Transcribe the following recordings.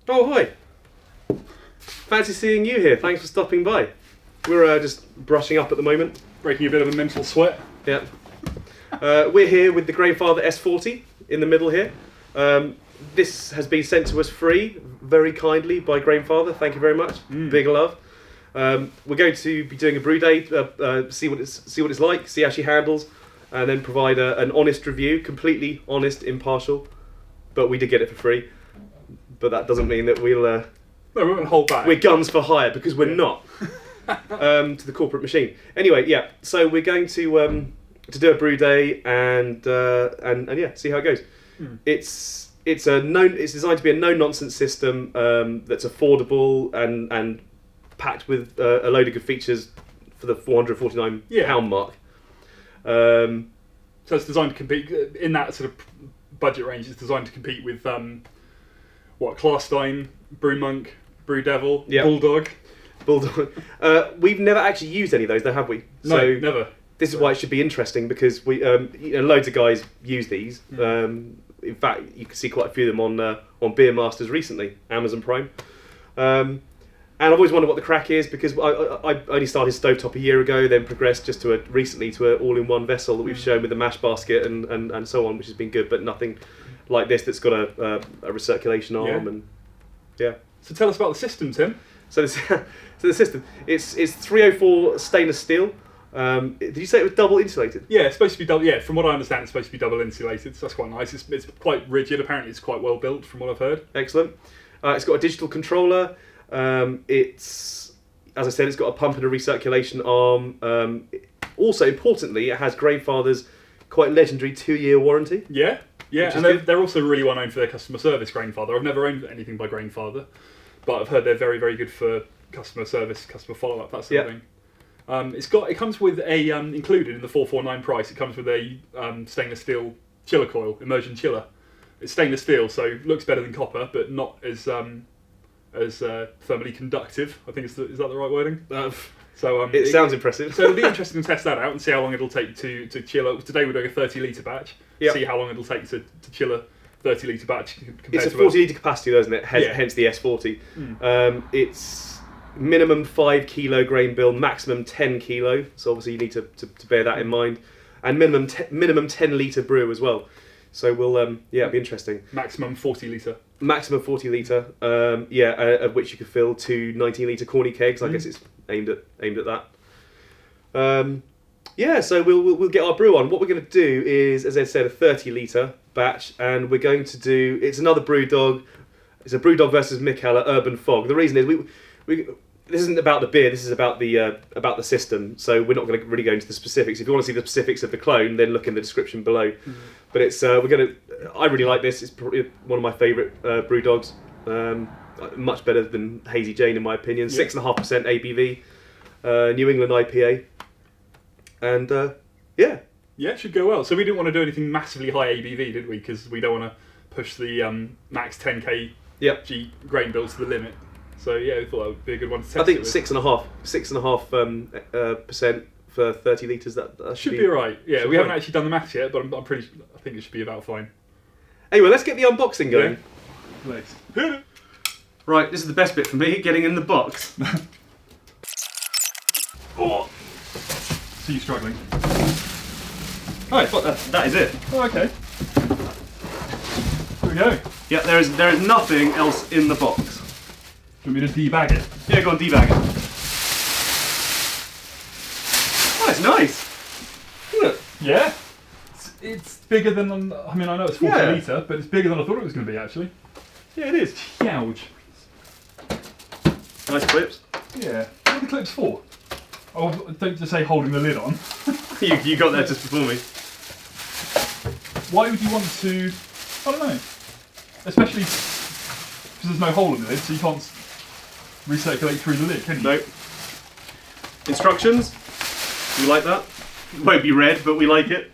Oh, hi. Fancy seeing you here. Thanks for stopping by. We're just brushing up at the moment. Breaking a bit of a mental sweat. Yeah. We're here with the Grainfather S40 in the middle here. This has been sent to us free, very kindly, by Grainfather. Thank you very much. Big love. We're going to be doing a brew day, see what it's like, see how she handles, and then provide an honest review, completely honest, impartial. But we did get it for free. But that doesn't mean that we'll... No, we won't hold back. We're guns for hire, because we're not. To the corporate machine. Anyway, yeah. So we're going to do a brew day and yeah, see how it goes. It's designed to be a no nonsense system that's affordable and packed with a load of good features for the £449 mark. So it's designed to compete in that sort of budget range. It's designed to compete with Klarstein, Brew Monk, Brew Devil, Bulldog. We've never actually used any of those, though, have we? No, so never. This is why it should be interesting, because we, loads of guys use these. In fact, you can see quite a few of them on Beer Masters recently, Amazon Prime. And I've always wondered what the crack is, because I only started stovetop a year ago, then progressed just recently to an all-in-one vessel that we've shown with a mash basket and so on, which has been good, but nothing like this that's got a recirculation arm and yeah. So tell us about the system, Tim. So the system, it's 304 stainless steel. Did you say it was double insulated? Yeah, it's supposed to be double. Yeah, from what I understand, it's supposed to be double insulated. So that's quite nice. It's quite rigid. Apparently, it's quite well built, from what I've heard. Excellent. It's got a digital controller. It's, as I said, it's got a pump and a recirculation arm. Also, importantly, it has Grainfather's quite legendary 2-year warranty. Yeah, and they're also really well known for their customer service. Grainfather. I've never owned anything by Grainfather, but I've heard they're very, very good for customer service, customer follow up, that sort of thing. It comes with a included in the $449 price. It comes with a stainless steel chiller coil, immersion chiller. It's stainless steel, so looks better than copper, but not as thermally conductive. I think is that the right wording? It sounds impressive. So it'll be interesting to test that out and see how long it'll take to chiller. Today we're doing a 30-litre batch. See how long it'll take to chill a 30-litre batch. It's a 40-litre capacity, though, isn't it? Hence the S40. It's minimum 5 kilo grain bill, maximum 10 kilo. So obviously you need to bear that in mind, and minimum 10-litre brew as well. So we'll it'll be interesting. Maximum 40-litre. Maximum 40-litre. Of which you could fill 2 19-litre corny kegs. I guess it's aimed at that. So we'll get our brew on. What we're going to do is, as I said, a 30-litre batch, and we're going to do. It's another BrewDog. It's a BrewDog versus Mikkeller Urban Fog. The reason is we this isn't about the beer. This is about the system. So we're not going to really go into the specifics. If you want to see the specifics of the clone, then look in the description below. But it's I really like this. It's probably one of my favourite BrewDogs. Much better than Hazy Jane in my opinion. 6.5% ABV, New England IPA, and it should go well. So we didn't want to do anything massively high ABV, did we? Because we don't want to push the max 10k G grain bill to the limit. So yeah, we thought that would be a good one to test. I think 6.5% for 30 litres. That should be alright. Yeah, we haven't actually done the maths yet, but I think it should be about fine. Anyway, let's get the unboxing going. Yeah. Nice. Right, this is the best bit for me, getting in the box. Oh. So you're struggling. Alright, that is it. Oh, okay. Here we go. Yeah, there is nothing else in the box. Do you want me to debag it? Yeah, go on, debag it. Oh, it's nice. Isn't it? Yeah. It's bigger than, I know it's 40 litre, but it's bigger than I thought it was going to be, actually. Yeah, it is. Huge. Nice clips. Yeah. What are the clips for? Oh, don't just say holding the lid on. you got there just before me. Why would you want to, I don't know. Especially because there's no hole in the lid, so you can't recirculate through the lid, can you? No. Instructions. We like that. It won't be read, but we like it.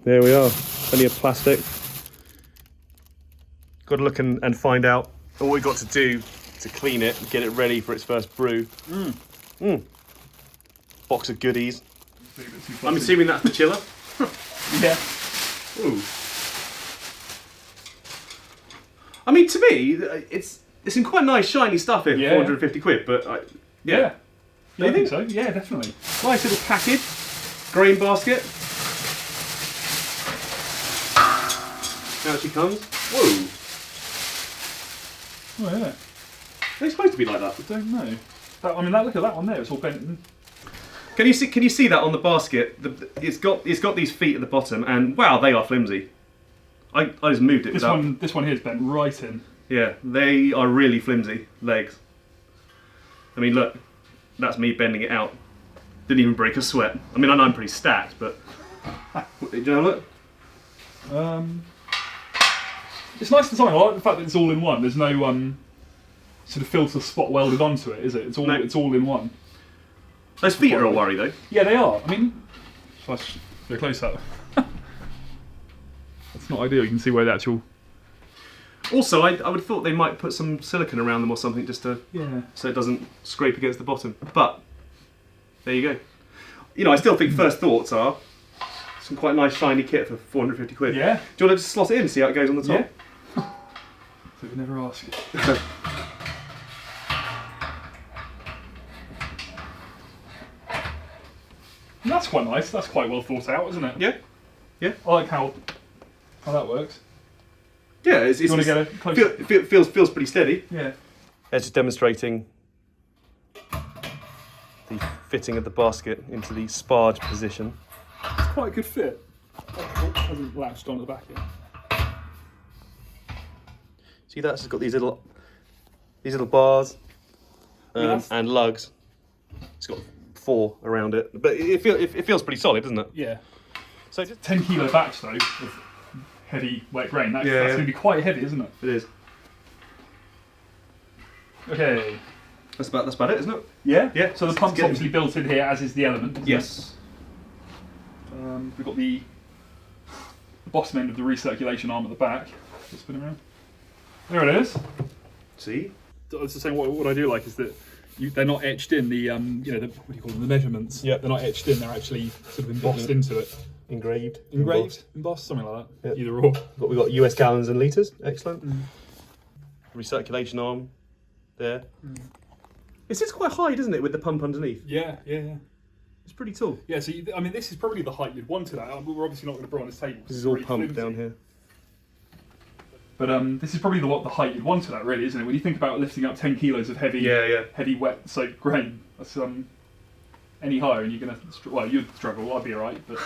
There we are. Plenty of plastic. Got to look and find out what we've got to do to clean it and get it ready for its first brew. Box of goodies. I'm assuming that's the chiller. Yeah. Ooh. I mean, to me, it's some quite nice shiny stuff here for 450 quid, but yeah. I think so. Yeah, definitely. Nice little package, grain basket. Out she comes. Whoa. Oh yeah. Are they supposed to be like that? I don't know. Look at that one there. It's all bent. Can you see that on the basket? It's got these feet at the bottom, and wow, they are flimsy. I just moved it. This one here is bent right in. Yeah, they are really flimsy legs. I mean, look, that's me bending it out. Didn't even break a sweat. I mean, I know I'm pretty stacked, but do you know, look? It's nice design. I like the fact that it's all in one. There's no sort of filter spot welded onto it, is it? It's all in one. Those feet are a worry, though. Yeah, they are. I mean, they're close up. That's not ideal. You can see where the actual. Also, I would have thought they might put some silicone around them or something just to so it doesn't scrape against the bottom. But there you go. You know, I still think first thoughts are some quite nice shiny kit for 450 quid. Yeah. Do you want to just slot it in and see how it goes on the top? Yeah. So we never ask. That's quite nice. That's quite well thought out, isn't it? Yeah. Yeah. I like how that works. Yeah, you want to get a close? Feels pretty steady. Yeah. It's just demonstrating the fitting of the basket into the sparge position. It's quite a good fit. It hasn't latched onto the back yet. See, that's got these little bars and lugs. It's got 4 around it, but it feels pretty solid, doesn't it? Yeah. So just 10 kilo batch though of heavy wet grain. That's going to be quite heavy, isn't it? It is. Okay. That's about it, isn't it? Yeah. Yeah. So the pump's obviously built in here, as is the element. Yes. We've got the bottom end of the recirculation arm at the back. Just spin around. There it is. See. I was just saying, what I do like is that they're not etched in the what do you call them, the measurements. Yeah. They're not etched in. They're actually sort of embossed into it. Engraved, embossed, something like that. Yep. Either or. We've got US gallons and litres. Excellent. Recirculation arm there. It sits quite high, doesn't it, with the pump underneath? Yeah. It's pretty tall. Yeah. So this is probably the height you'd want it at. We're obviously not going to brew on this table. This is all pumped down here. But this is probably the height you'd want it at, really, isn't it? When you think about lifting up 10 kilos of heavy, heavy wet soaked grain, that's any higher, and you're gonna you'd struggle. I'd be alright, but.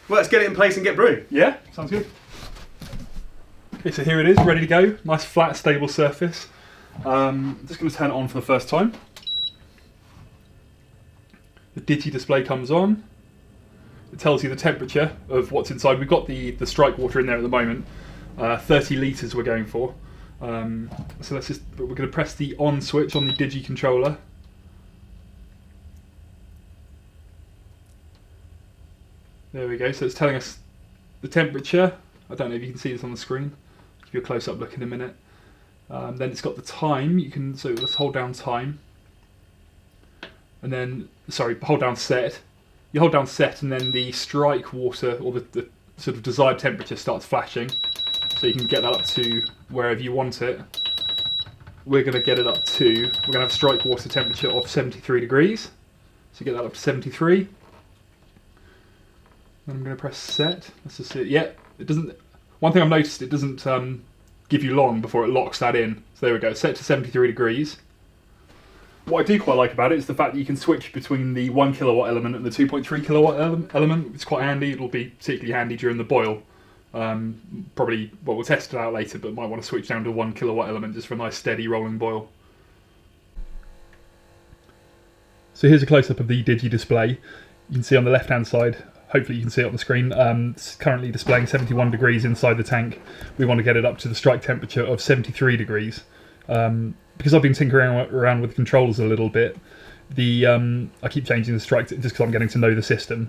Well, let's get it in place and get brewing. Yeah, sounds good. Okay, so here it is, ready to go. Nice flat, stable surface. Just going to turn it on for the first time. The digi display comes on. It tells you the temperature of what's inside. We've got the strike water in there at the moment. 30 litres we're going for. So we're going to press the on switch on the digi controller. There we go, so it's telling us the temperature. I don't know if you can see this on the screen. I'll give you a close-up look in a minute. Then it's got the time. So let's hold down time. And then, hold down set. You hold down set and then the strike water, or the sort of desired temperature starts flashing. So you can get that up to wherever you want it. We're going to get it up to, we're going to have strike water temperature of 73 degrees. So get that up to 73. Then I'm going to press set. Let's just see. Yeah, it doesn't. One thing I've noticed, it doesn't give you long before it locks that in. So there we go, set to 73 degrees. What I do quite like about it is the fact that you can switch between the 1 kilowatt element and the 2.3 kilowatt element. It's quite handy. It'll be particularly handy during the boil. Probably, we'll test it out later, but might want to switch down to 1 kilowatt element just for a nice steady rolling boil. So here's a close-up of the digi display. You can see on the left-hand side, hopefully you can see it on the screen, it's currently displaying 71 degrees inside the tank. We want to get it up to the strike temperature of 73 degrees. Because I've been tinkering around with the controls a little bit, I keep changing the strike just because I'm getting to know the system.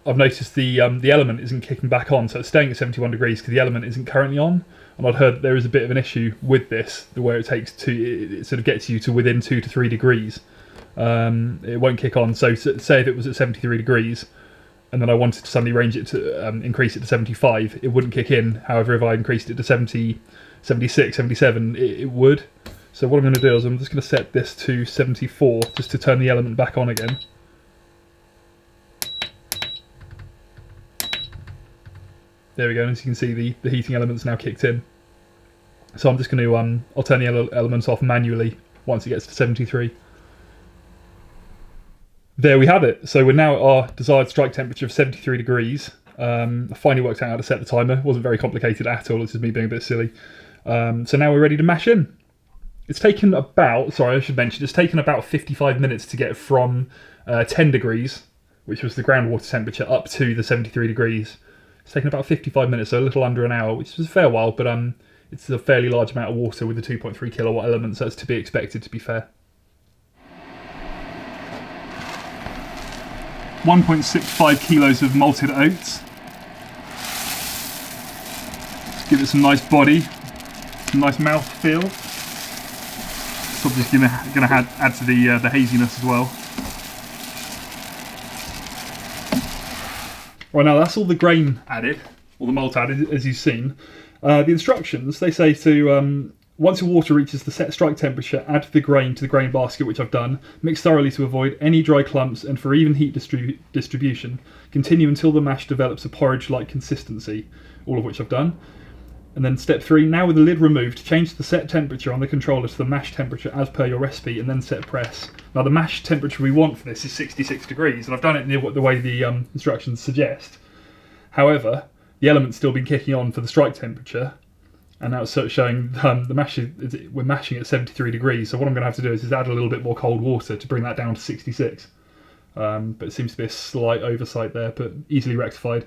I've noticed the element isn't kicking back on, so it's staying at 71 degrees because the element isn't currently on. And I'd heard there is a bit of an issue with this, where it sort of gets you to within 2 to 3 degrees. It won't kick on. So say if it was at 73 degrees, and then I wanted to suddenly increase it to 75, it wouldn't kick in. However, if I increased it to 76, 77, it would. So what I'm going to do is I'm just going to set this to 74 just to turn the element back on again. There we go, and as you can see the heating element's now kicked in. So I'm just going to, I'll turn the elements off manually once it gets to 73. There we have it. So we're now at our desired strike temperature of 73 degrees. I finally worked out how to set the timer. It wasn't very complicated at all, it's just me being a bit silly. So now we're ready to mash in. It's taken about, sorry I should mention, it's taken about 55 minutes to get from 10 degrees, which was the groundwater temperature, up to the 73 degrees. It's taken about 55 minutes, so a little under an hour, which is a fair while, but it's a fairly large amount of water with the 2.3 kilowatt element, so it's to be expected, to be fair. 1.65 kilos of malted oats. Just give it some nice body, some nice mouth feel. It's obviously going to add to the haziness as well. Right, now that's all the grain added, all the malt added, as you've seen. The instructions, they say to, once your water reaches the set strike temperature, add the grain to the grain basket, which I've done. Mix thoroughly to avoid any dry clumps, and for even heat distribution, continue until the mash develops a porridge-like consistency, all of which I've done. And then step 3, now with the lid removed, change the set temperature on the controller to the mash temperature as per your recipe, and then set press. Now the mash temperature we want for this is 66 degrees, and I've done it the way the instructions suggest. However, the element's still been kicking on for the strike temperature, and now it's sort of showing the mash we're mashing at 73 degrees, so what I'm going to have to do is add a little bit more cold water to bring that down to 66. But it seems to be a slight oversight there, but easily rectified.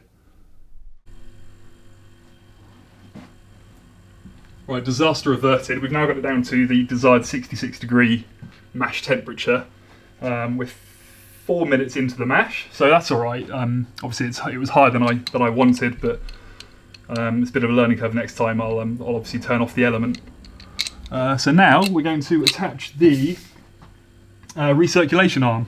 Right, disaster averted. We've now got it down to the desired 66 degree mash temperature with 4 minutes into the mash, so that's all right. Obviously, it was higher than I wanted, but it's a bit of a learning curve. Next time, I'll obviously turn off the element. So now we're going to attach the recirculation arm.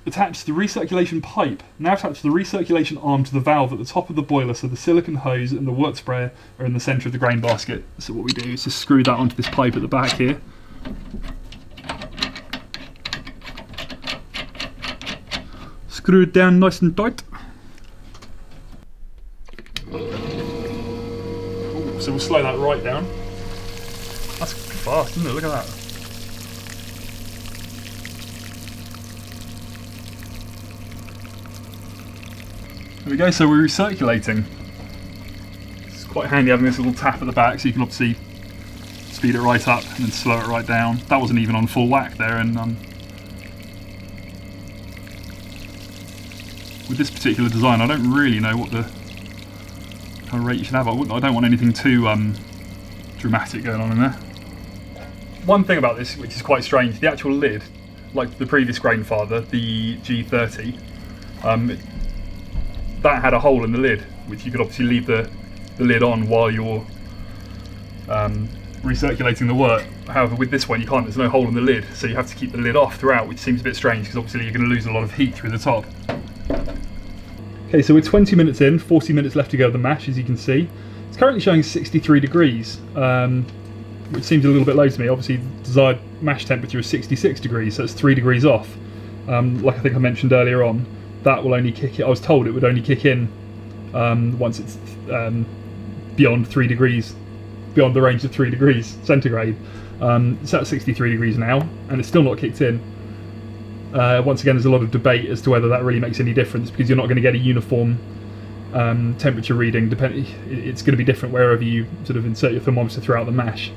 Attach the recirculation pipe. Now attach the recirculation arm to the valve at the top of the boiler, so the silicone hose and the wort sprayer are in the centre of the grain basket. So what we do is just screw that onto this pipe at the back here. Screw it down nice and tight. Ooh, so we'll slow that right down. That's fast, isn't it? Look at that. There we go, so we're recirculating. It's quite handy having this little tap at the back, so you can obviously speed it right up and then slow it right down. That wasn't even on full whack there, and with this particular design, I don't really know what the kind of rate you should have. I don't want anything too dramatic going on in there. One thing about this, which is quite strange, the actual lid, like the previous Grainfather, the G30, that had a hole in the lid, which you could obviously leave the lid on while you're recirculating the wort. However, with this one you can't, there's no hole in the lid, so you have to keep the lid off throughout, which seems a bit strange because obviously you're going to lose a lot of heat through the top. Okay, so we're 20 minutes in, 40 minutes left to go of the mash, as you can see. It's currently showing 63 degrees, which seems a little bit low to me. Obviously, the desired mash temperature is 66 degrees, so it's 3 degrees off. Like I think I mentioned earlier on, that will only kick in, I was told it would only kick in once it's beyond 3 degrees, beyond the range of 3 degrees centigrade. It's at 63 degrees now, and it's still not kicked in. Once again, there's a lot of debate as to whether that really makes any difference, because you're not going to get a uniform temperature reading. It's going to be different wherever you sort of insert your thermometer throughout the mash.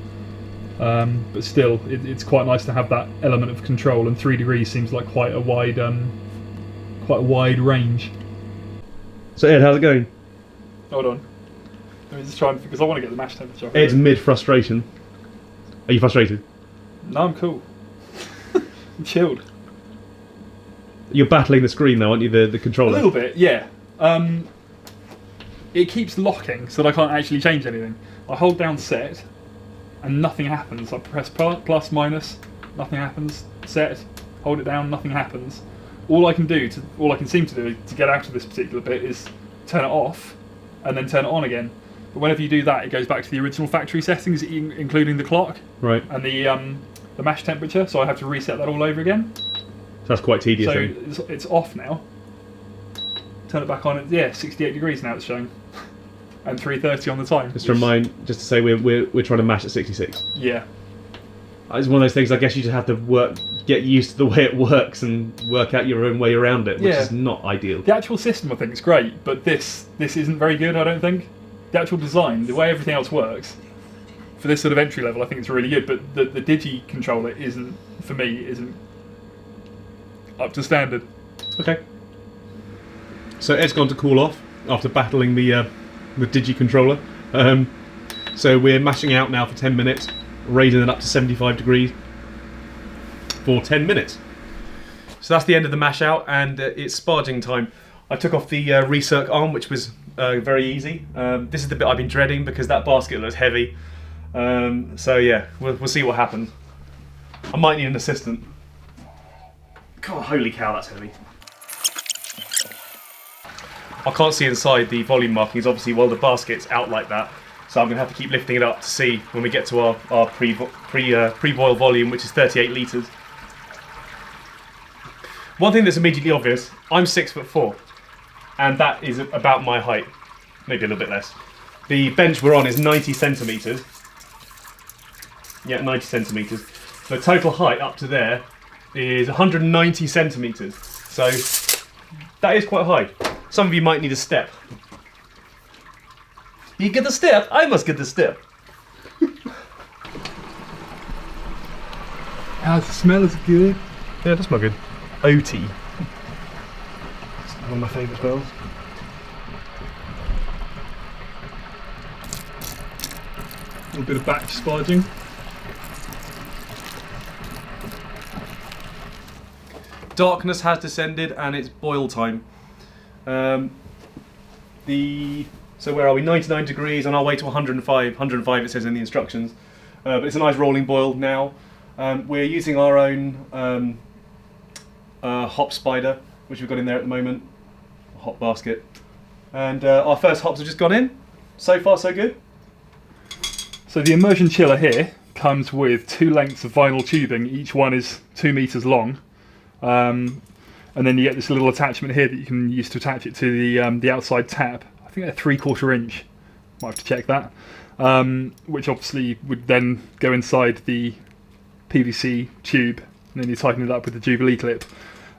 But still, it's quite nice to have that element of control, and 3 degrees seems like quite a wide range. So Ed, how's it going? Hold on. Let me just try, because I want to get the mash temperature. Ed's mid-frustration. Are you frustrated? No, I'm cool. I'm chilled. You're battling the screen though, aren't you, the controller? A little bit, yeah. It keeps locking so that I can't actually change anything. I hold down set and nothing happens. I press plus, minus, nothing happens. Set, hold it down, nothing happens. All I can seem to do to get out of this particular bit is turn it off and then turn it on again. But whenever you do that, it goes back to the original factory settings, including the clock and the mash temperature. So I have to reset that all over again. So that's quite tedious. So it's off now. Turn it back on. Yeah, 68 degrees now it's showing, and 3:30 on the time. Just to say we're trying to mash at 66. Yeah. It's one of those things. I guess you just have to get used to the way it works, and work out your own way around it, which is not ideal. The actual system I think is great, but this isn't very good. I don't think the actual design, the way everything else works, for this sort of entry level, I think it's really good. But the Digi controller isn't up to standard. Okay. So Ed's gone to cool off after battling the Digi controller. So we're mashing out now for 10 minutes, raising it up to 75 degrees for 10 minutes. So that's the end of the mash out, and it's sparging time. I took off the recirc arm, which was very easy. This is the bit I've been dreading because that basket looks heavy. So yeah, we'll see what happens. I might need an assistant. God, holy cow, that's heavy. I can't see inside the volume markings, obviously, while the basket's out like that. So I'm going to have to keep lifting it up to see when we get to our pre-boil volume, which is 38 litres. One thing that's immediately obvious, I'm 6'4", and that is about my height, maybe a little bit less. The bench we're on is 90 centimetres. Yeah, 90 centimetres. The total height up to there is 190 centimetres. So that is quite high. Some of you might need a step. You get the step? I must get the step. The smell is good. Yeah, it does smell good. Oaty. It's one of my favourite smells. A little bit of batch sparging. Darkness has descended and it's boil time. So where are we? 99 degrees on our way to 105. 105 it says in the instructions. But it's a nice rolling boil now. We're using our own hop spider, which we've got in there at the moment. A hop basket. And our first hops have just gone in. So far so good. So the immersion chiller here comes with 2 lengths of vinyl tubing. Each one is 2 meters long. And then you get this little attachment here that you can use to attach it to the outside tap. I think they're 3/4 inch. Might have to check that. Which obviously would then go inside the PVC tube, and then you tighten it up with the Jubilee clip.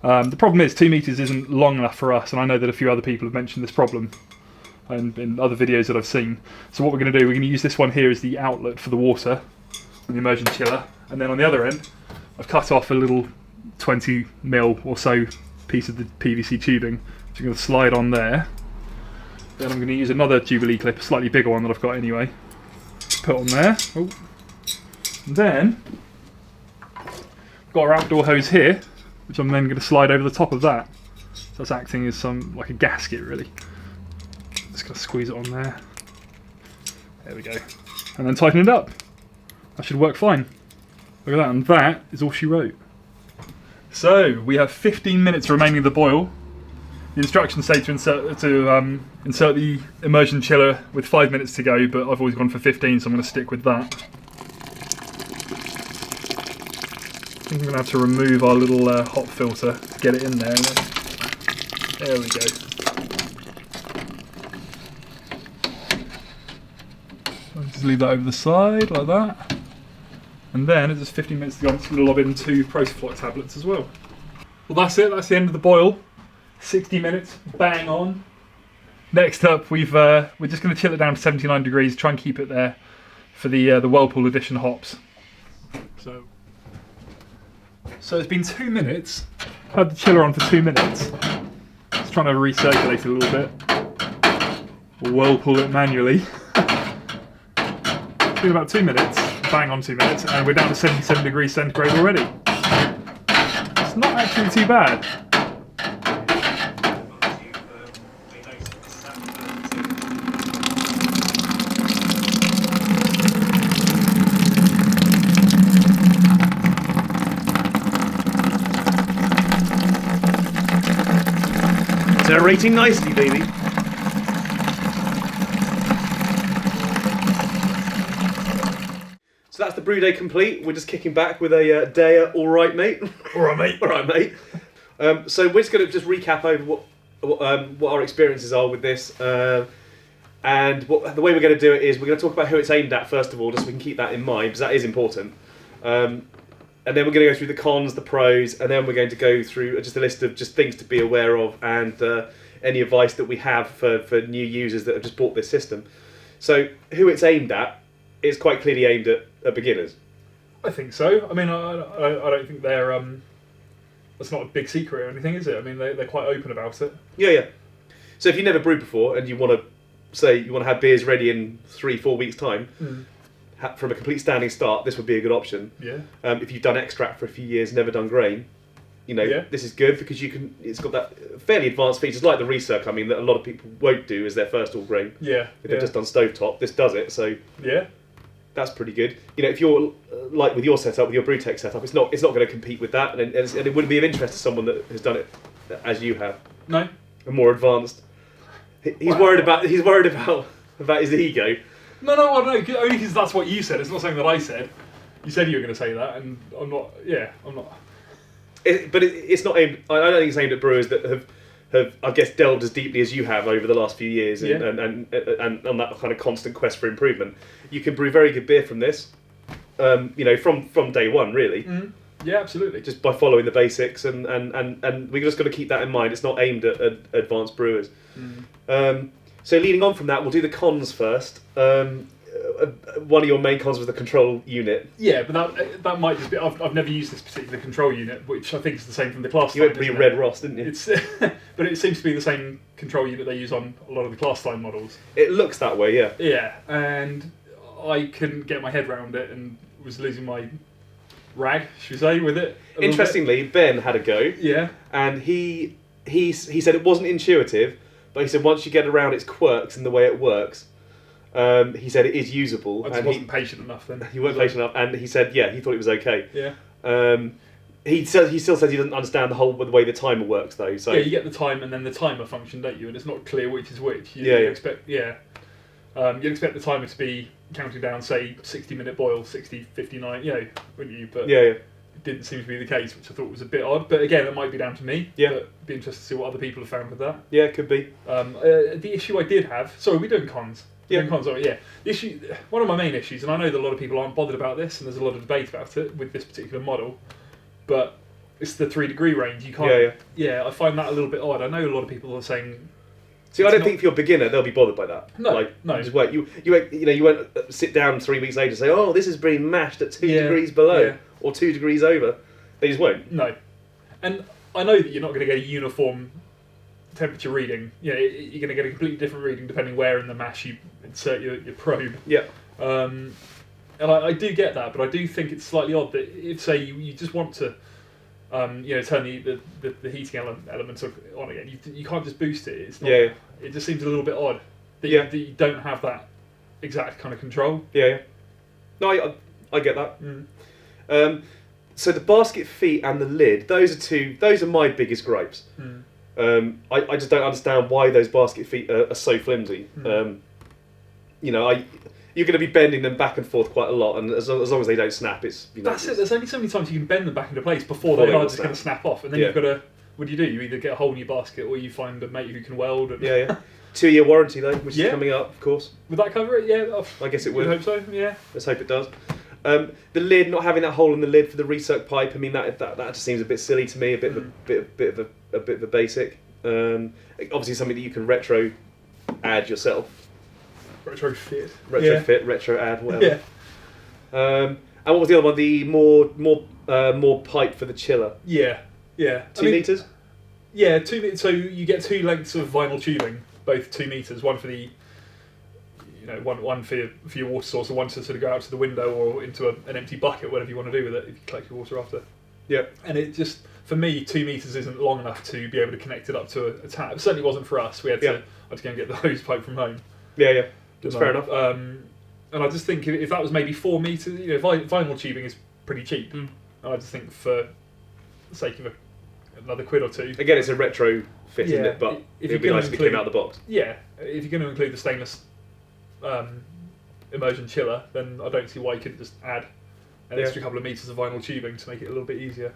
The problem is 2 meters isn't long enough for us, and I know that a few other people have mentioned this problem in other videos that I've seen. So what we're going to do, we're going to use this one here as the outlet for the water, the immersion chiller, and then on the other end, I've cut off a little 20mm or so piece of the PVC tubing, which I'm going to slide on there. Then I'm going to use another Jubilee clip, a slightly bigger one that I've got anyway, put on there. Oh. And then I've got our outdoor hose here, which I'm then going to slide over the top of that. So that's acting as like a gasket really. Just going to squeeze it on there. There we go. And then tighten it up. That should work fine. Look at that, and that is all she wrote. So we have 15 minutes remaining of the boil. The instructions say to insert the immersion chiller with 5 minutes to go, but I've always gone for 15, so I'm going to stick with that. I think I'm going to have to remove our little hop filter to get it in there. There we go. So just leave that over the side like that. And then, as it's 15 minutes to go, I'm just going to lob in 2 Prosafloc tablets as well. Well, that's it. That's the end of the boil. 60 minutes, bang on. Next up, we're just going to chill it down to 79 degrees. Try and keep it there for the Whirlpool edition hops. So it's been 2 minutes. Had the chiller on for 2 minutes. Just trying to recirculate it a little bit. Whirlpool it manually. It's been about 2 minutes. Bang on 2 minutes, and we're down to 77 degrees centigrade already. It's not actually too bad. It's aerating nicely, baby. So that's the brew day complete. We're just kicking back with a day. All right, mate. All right, mate. All right, mate. So we're just going to just recap over what our experiences are with this, and the way we're going to do it is we're going to talk about who it's aimed at first of all, just so we can keep that in mind because that is important. And then we're going to go through the cons, the pros, and then we're going to go through just a list of just things to be aware of and any advice that we have for new users that have just bought this system. So who it's aimed at is quite clearly aimed at beginners. I think so. I mean, I don't think they're... That's not a big secret or anything, is it? I mean, they're quite open about it. Yeah. So if you've never brewed before and you want to have beers ready in 3-4 weeks' time, from a complete standing start, this would be a good option. Yeah. If you've done extract for a few years, never done grain, this is good because it's got that fairly advanced features like the recirc. I mean, that a lot of people won't do as their first all grain. Yeah. If they've just done stovetop, this does it. So yeah, that's pretty good. If you're like with your setup, with your BrewTech setup, it's not going to compete with that, and it wouldn't be of interest to someone that has done it as you have. No. And more advanced. He's worried about his ego. No, I don't know. Only because that's what you said. It's not something that I said. You said you were going to say that, and I'm not. Yeah, I'm not. It's not aimed. I don't think it's aimed at brewers that have I guess delved as deeply as you have over the last few years, and on that kind of constant quest for improvement. You can brew very good beer from this, from day one, really. Mm. Yeah, absolutely. Just by following the basics, and we just got to keep that in mind. It's not aimed at advanced brewers. Mm. So leading on from that, we'll do the cons first. One of your main cons was the control unit. Yeah, but that might just be... I've never used this particular control unit, which I think is the same from the class You went pretty Red Ross, didn't you? It's, but it seems to be the same control unit they use on a lot of the class time models. It looks that way, yeah. Yeah, and I couldn't get my head around it and was losing my rag, should we say, with it. Interestingly, Ben had a go. Yeah. And he said it wasn't intuitive, but he said once you get around its quirks and the way it works, he said it is usable. I just wasn't patient enough then. He wasn't patient enough, and he said, he thought it was okay. Yeah. He still says he doesn't understand the way the timer works though. So yeah, you get the time and then the timer function, don't you? And it's not clear which is which. You expect you'd expect the timer to be counting down, say 60-minute boil, 60, 59, wouldn't you? But it didn't seem to be the case, which I thought was a bit odd. But again, it might be down to me. Yeah. But it'd be interesting to see what other people have found with that. Yeah, it could be. The issue I did have. Sorry, we're doing cons. Yeah. The issue, one of my main issues, and I know that a lot of people aren't bothered about this, and there's a lot of debate about it with this particular model, but it's the 3-degree range. You can't. Yeah, I find that a little bit odd. I know a lot of people are saying. See, I don't think if you're a beginner, they'll be bothered by that. No, no. Just wait. You won't sit down 3 weeks later and say, "Oh, this has been mashed at 2 degrees below or 2 degrees over." They just won't. No, and I know that you're not going to get a uniform temperature reading. You're going to get a completely different reading depending where in the mash you insert your probe. Yeah. And I do get that, but I do think it's slightly odd that if, say, you just want to, turn the heating elements on again, you can't just boost it. It's not, It just seems a little bit odd that you don't have that exact kind of control. Yeah. No, I get that. Mm. So the basket feet and the lid, those are my biggest gripes. Mm. I just don't understand why those basket feet are so flimsy. Mm. You're going to be bending them back and forth quite a lot, and as long as they don't snap, it's... That's it. There's only so many times you can bend them back into place before they are just going to snap off, and then you've got to... What do? You either get a hole in your basket, or you find a mate who can weld. And 2-year warranty though, which is coming up, of course. Would that cover it? Yeah, I guess it would. I hope so. Yeah. Let's hope it does. The lid, not having that hole in the lid for the recirc pipe. I mean, that just seems a bit silly to me. A bit of a basic. Obviously, something that you can retro add yourself. Retrofit, retro add, whatever. Yeah. And what was the other one? The more pipe for the chiller. Yeah. 2 meters. Yeah, 2 meters. So you get 2 lengths of vinyl tubing, both 2 meters. One for the, one for your water source, and one to sort of go out to the window or into an empty bucket, whatever you want to do with it if you collect your water after. Yeah. And it just, for me, 2 meters isn't long enough to be able to connect it up to a tap. It certainly wasn't for us. We had to go and get the hose pipe from home. Yeah. That's fair enough. And I just think if that was maybe 4 meters, vinyl tubing is pretty cheap. Mm. I just think for the sake of another quid or two. Again, it's a retro fit, isn't it? But it'd be nice if it came out of the box. Yeah, if you're going to include the stainless immersion chiller, then I don't see why you couldn't just add an Yeah. extra couple of meters of vinyl tubing to make it a little bit easier.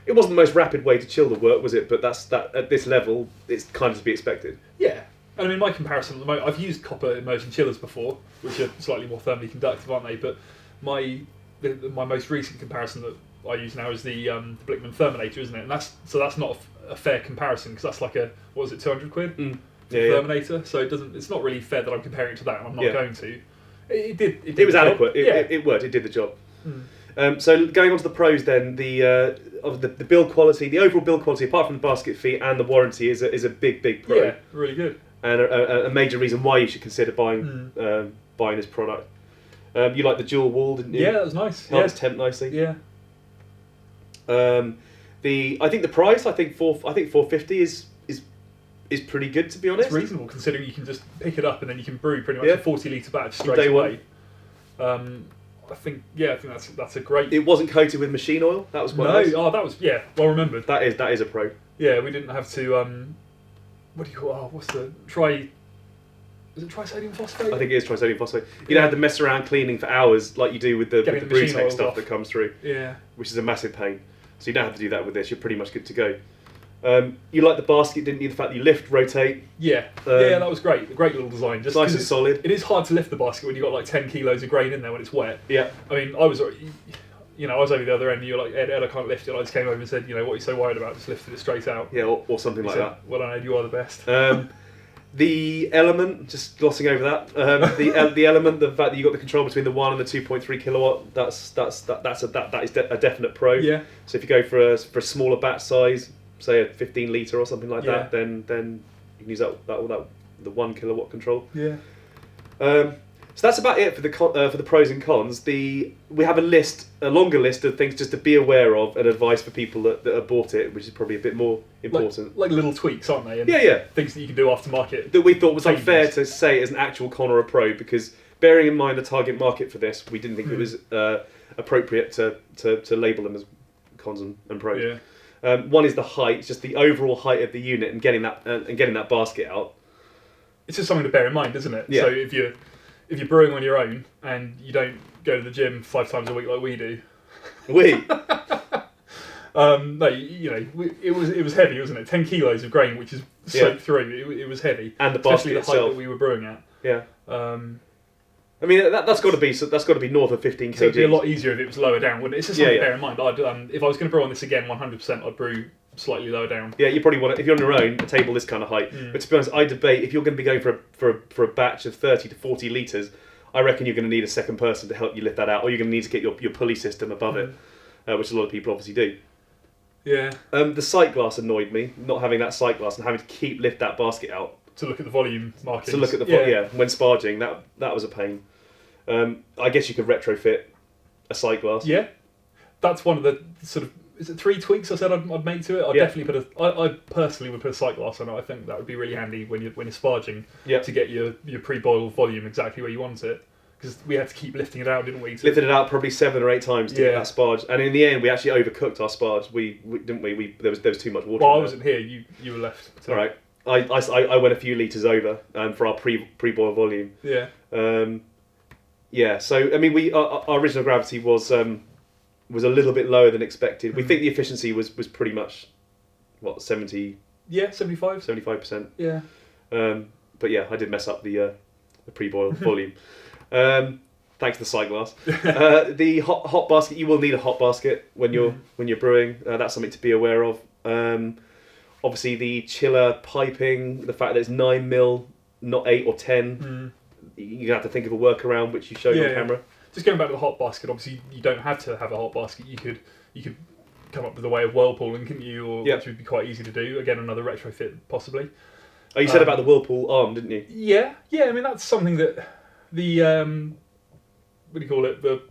It wasn't the most rapid way to chill the work, was it? But that at this level, it's kind of to be expected. Yeah. And I mean, my comparison at the moment, I've used copper immersion chillers before, which are slightly more thermally conductive, aren't they? But my most recent comparison that I use now is the Blickman Therminator, isn't it? And that's not a fair comparison, because that's like a, what was it, 200 quid? Yeah, Therminator. So it's not really fair that I'm comparing it to that, and I'm not going to. It was adequate. It worked. It did the job. So going on to the pros then, the build quality, the overall build quality, apart from the basket fee and the warranty, is a big pro. Yeah, really good. And a major reason why you should consider buying this product. You like the dual wall, didn't you? Yeah, that was nice. Held its temp nicely. Yeah. I think the price, I think 450 is pretty good, to be honest. It's reasonable considering you can just pick it up and then you can brew pretty much a 40 litre batch straight away. I think that's a great. It wasn't coated with machine oil. That was quite nice. That was well remembered. That is a pro. Yeah, we didn't have to. What do you call? What's the try? Is it trisodium phosphate? I think it is trisodium phosphate. You don't have to mess around cleaning for hours like you do with the BrewTech stuff that comes through. Yeah. Which is a massive pain. So you don't have to do that with this. You're pretty much good to go. You like the basket, didn't you? The fact that you lift, rotate. Yeah, that was great. A great little design. Just nice and solid. It is hard to lift the basket when you've got like 10 kilos of grain in there when it's wet. Yeah. I mean, I was over the other end and you were like, Ed, I can't lift it. And I just came over and said, what are you so worried about? Just lifted it straight out. Yeah, or something like that. Well done, Ed, you are the best. The element, just glossing over that, the element, the fact that you got the control between the 1 and the 2.3 kilowatt, that is a definite pro. Yeah. So if you go for a smaller batch size, say a 15 litre or something like that, then you can use that the 1 kilowatt control. Yeah. So that's about it for the pros and cons. We have a longer list of things just to be aware of and advice for people that have bought it, which is probably a bit more important. Like little tweaks, aren't they? And yeah. Things that you can do aftermarket. That we thought was unfair to say as an actual con or a pro, because bearing in mind the target market for this, we didn't think it was appropriate to label them as cons and pros. Yeah. One is the height, just the overall height of the unit, and getting that basket out. It's just something to bear in mind, isn't it? Yeah. So if you're brewing on your own and you don't go to the gym 5 times a week like we do, no, it was heavy, wasn't it? 10 kilos of grain, which is soaked through. It was heavy, and the especially basket the height itself that we were brewing at. Yeah. I mean that's got to be north of 15 kg. So it'd be a lot easier if it was lower down, wouldn't it? It's just something to bear in mind. If I was going to brew on this again, 100%, I'd brew slightly lower down. Yeah, you probably want it if you're on your own, a table this kind of height. But to be honest, I debate if you're going to be going for a batch of 30 to 40 litres, I reckon you're going to need a second person to help you lift that out, or you're going to need to get your pulley system above it, which a lot of people obviously do. Yeah. The sight glass annoyed me, not having that sight glass and having to lift that basket out to look at the volume markings. To look at the when sparging, that was a pain. I guess you could retrofit a sight glass. Yeah, that's one of the sort of. Is it 3 tweaks I said I'd make to it? I'd definitely I personally would put a sight glass on it. I think that would be really handy when you're sparging to get your pre-boil volume exactly where you want it. Because we had to keep lifting it out, didn't we? Lifted it out probably 7 or 8 times to get that sparge, and in the end we actually overcooked our sparge. We didn't we? There was too much water. Well, I wasn't here. You were left. All right. I went a few litres over for our pre-boil volume. Yeah. So I mean, our original gravity was a little bit lower than expected. We think the efficiency was pretty much 70. Yeah, 75%. Yeah. But yeah, I did mess up the pre-boil volume. Thanks to the sight glass. The hot basket, you will need a hot basket when you're brewing. That's something to be aware of. Obviously, the chiller piping, the fact that it's 9mm, not 8 or 10. You have to think of a workaround, which you showed on camera. Just going back to the hot basket, obviously you don't have to have a hot basket. You could come up with a way of whirlpooling, couldn't you? Which would be quite easy to do. Again, another retrofit possibly. Oh, you said about the Whirlpool arm, didn't you? Yeah. I mean, that's something that the what do you call it? The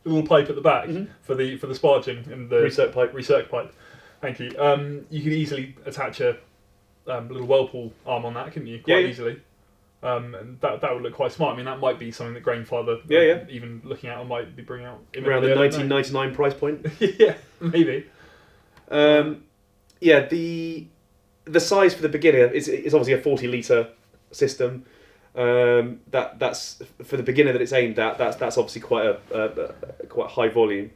little pipe at the back for the sparging and the recirc pipe. Thank you. You could easily attach a little Whirlpool arm on that, couldn't you? Quite easily. And that would look quite smart. I mean, that might be something that Grainfather, even looking at, or might be bringing out around the 1999 price point. Yeah, maybe. The size for the beginner is obviously a 40 litre system. That's for the beginner that it's aimed at. That's obviously quite a high volume.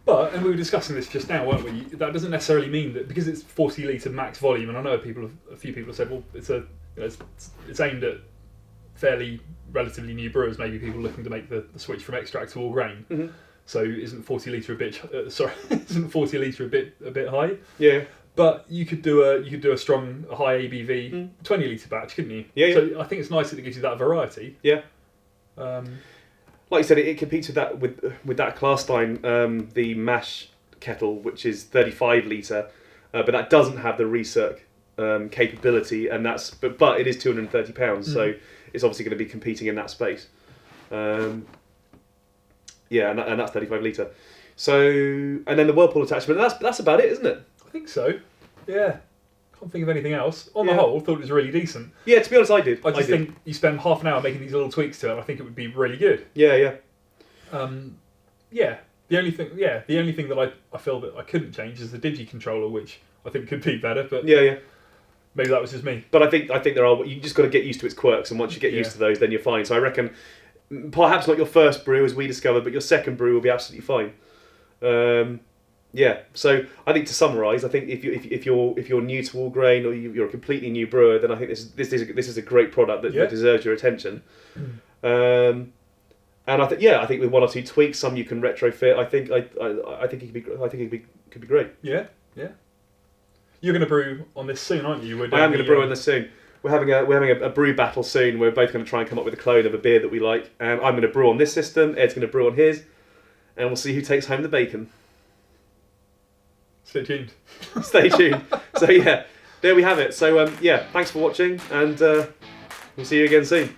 But, and we were discussing this just now, weren't we? That doesn't necessarily mean that because it's 40 litre max volume, and I know a few people have said, well, it's aimed at fairly relatively new brewers, maybe people looking to make the switch from extract to all grain. Mm-hmm. So isn't 40 litre isn't 40 litre a bit high? Yeah. But you could do a strong, high ABV 20 litre batch, couldn't you? Yeah. So I think it's nice that it gives you that variety. Yeah. Like you said, it competes with that Klarstein, the mash kettle, which is 35 litre, but that doesn't have the recirc capability, and but it is £230, so it's obviously going to be competing in that space. And that's 35 litre. So, and then the Whirlpool attachment. That's about it, isn't it? I think so. Yeah. Can't think of anything else. On the whole, thought it was really decent. Yeah, to be honest, I did. I just think you spend half an hour making these little tweaks to it, I think it would be really good. Yeah. The only thing that I feel that I couldn't change is the digi controller, which I think could be better. But maybe that was just me. But I think you just got to get used to its quirks, and once you get used to those, then you're fine. So I reckon perhaps not your first brew, as we discovered, but your second brew will be absolutely fine. So I think to summarise, I think if you're new to all grain, or you're a completely new brewer, then I think this is a great product that deserves your attention. And I think with one or two tweaks, some you can retrofit. I think it could be great. Yeah. You're going to brew on this soon, aren't you? I am going to brew on this soon. We're having a brew battle soon. We're both going to try and come up with a clone of a beer that we like. And I'm going to brew on this system. Ed's going to brew on his, and we'll see who takes home the bacon. Stay tuned. Stay tuned. So there we have it. So thanks for watching, and we'll see you again soon.